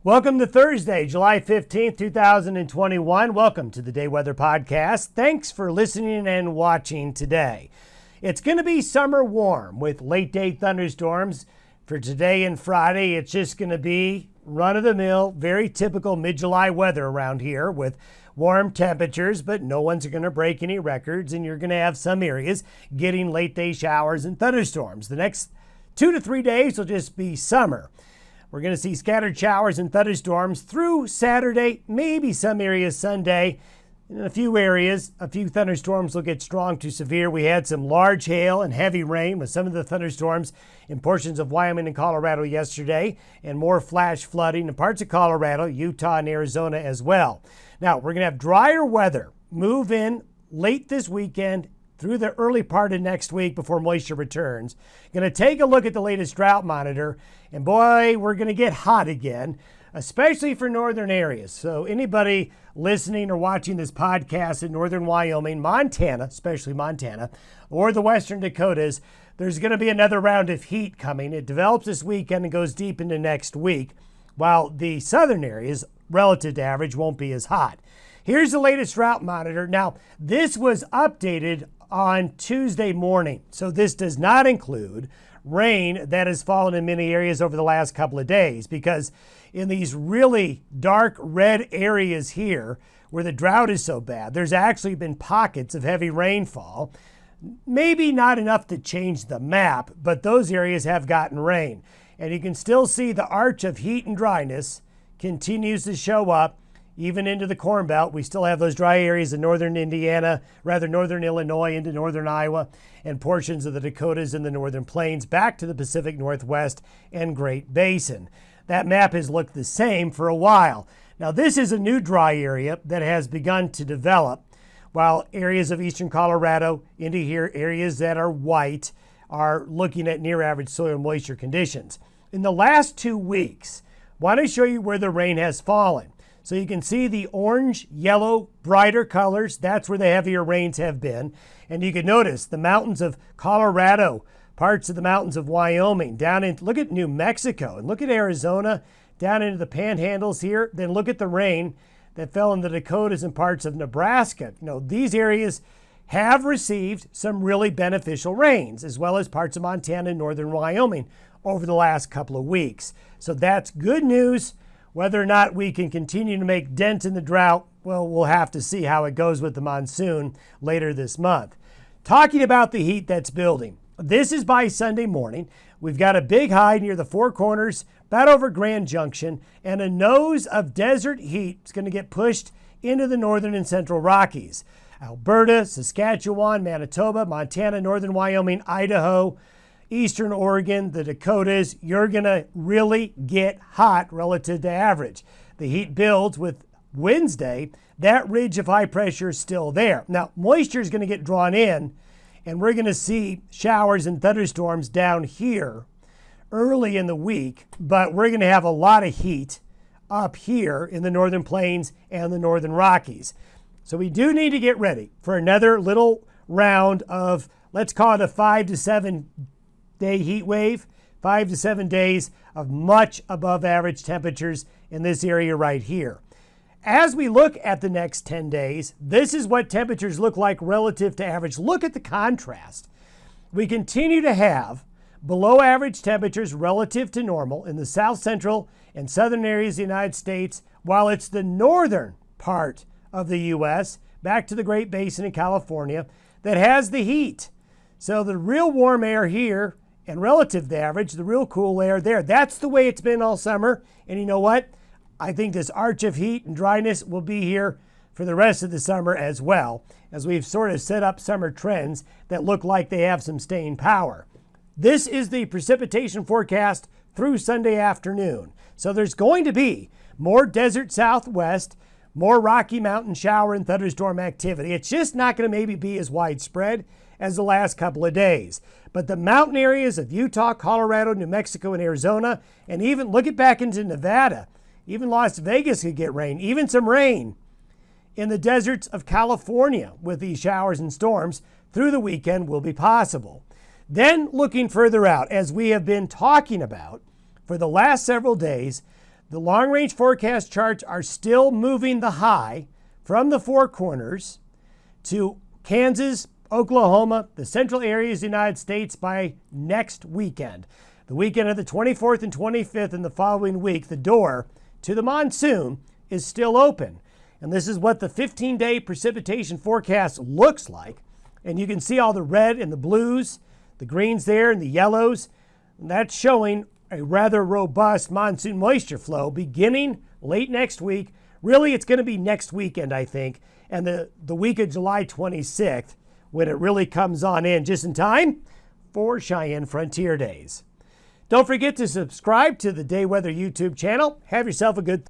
Welcome to Thursday, July 15th, 2021. Welcome to the Day Weather Podcast. Thanks for listening and watching today. It's going to be summer warm with late-day thunderstorms. For today and Friday, it's just going to be run-of-the-mill, very typical mid-July weather around here with warm temperatures, but no one's going to break any records, and you're going to have some areas getting late-day showers and thunderstorms. The next 2 to 3 days will just be summer. We're going to see scattered showers and thunderstorms through Saturday, maybe some areas Sunday. In a few areas, a few thunderstorms will get strong to severe. We had some large hail and heavy rain with some of the thunderstorms in portions of Wyoming and Colorado yesterday, and more flash flooding in parts of Colorado, Utah, and Arizona as well. Now, we're going to have drier weather move in late this weekend through the early part of next week before moisture returns. Going to take a look at the latest Drought Monitor, and boy, we're going to get hot again, especially for northern areas. So anybody listening or watching this podcast in northern Wyoming, Montana, especially Montana, or the western Dakotas, there's going to be another round of heat coming. It develops this weekend and goes deep into next week, while the southern areas, relative to average, won't be as hot. Here's the latest Drought Monitor. Now, this was updated on Tuesday morning, so this does not include rain that has fallen in many areas over the last couple of days, because in these really dark red areas here where the drought is so bad, there's actually been pockets of heavy rainfall. Maybe not enough to change the map, but those areas have gotten rain. And you can still see the arch of heat and dryness continues to show up even into the Corn Belt. We still have those dry areas in northern Indiana, northern Illinois into northern Iowa, and portions of the Dakotas and the northern plains back to the Pacific Northwest and Great Basin. That map has looked the same for a while. Now, this is a new dry area that has begun to develop, while areas of eastern Colorado into here, areas that are white, are looking at near average soil moisture conditions. In the last 2 weeks, I want to show you where the rain has fallen. So you can see the orange, yellow, brighter colors. That's where the heavier rains have been. And you can notice the mountains of Colorado, parts of the mountains of Wyoming, look at New Mexico, and look at Arizona, down into the panhandles here. Then look at the rain that fell in the Dakotas and parts of Nebraska. These areas have received some really beneficial rains, as well as parts of Montana and northern Wyoming over the last couple of weeks. So that's good news. Whether or not we can continue to make dent in the drought, well, we'll have to see how it goes with the monsoon later this month. Talking about the heat that's building, this is by Sunday morning. We've got a big high near the Four Corners, about over Grand Junction, and a nose of desert heat is going to get pushed into the northern and central Rockies. Alberta, Saskatchewan, Manitoba, Montana, northern Wyoming, Idaho, eastern Oregon, the Dakotas, you're going to really get hot relative to average. The heat builds with Wednesday. That ridge of high pressure is still there. Now, moisture is going to get drawn in, and we're going to see showers and thunderstorms down here early in the week, but we're going to have a lot of heat up here in the northern plains and the northern Rockies. So we do need to get ready for another little round of, let's call it a 5 to 7 day heat wave, 5 to 7 days of much above average temperatures in this area right here. As we look at the next 10 days, this is what temperatures look like relative to average. Look at the contrast. We continue to have below average temperatures relative to normal in the south central and southern areas of the United States, while it's the northern part of the U.S., back to the Great Basin in California, that has the heat. So the real warm air here, and relative to average, the real cool air there. That's the way it's been all summer. And you know what? I think this arch of heat and dryness will be here for the rest of the summer as well, as we've sort of set up summer trends that look like they have some staying power. This is the precipitation forecast through Sunday afternoon. So there's going to be more desert southwest, more Rocky Mountain shower and thunderstorm activity. It's just not going to maybe be as widespread as the last couple of days. But the mountain areas of Utah, Colorado, New Mexico, and Arizona, and even look at back into Nevada, even Las Vegas could get rain, even some rain in the deserts of California with these showers and storms through the weekend will be possible. Then looking further out, as we have been talking about for the last several days, The long-range forecast charts are still moving the high from the Four Corners to Kansas, Oklahoma, the central areas of the United States by next weekend. The weekend of the 24th and 25th and the following week, the door to the monsoon is still open. And this is what the 15-day precipitation forecast looks like. And you can see all the red and the blues, the greens there and the yellows. And that's showing a rather robust monsoon moisture flow beginning late next week. Really, it's going to be next weekend, I think, and the week of July 26th when it really comes on in just in time for Cheyenne Frontier Days. Don't forget to subscribe to the Day Weather YouTube channel. Have yourself a good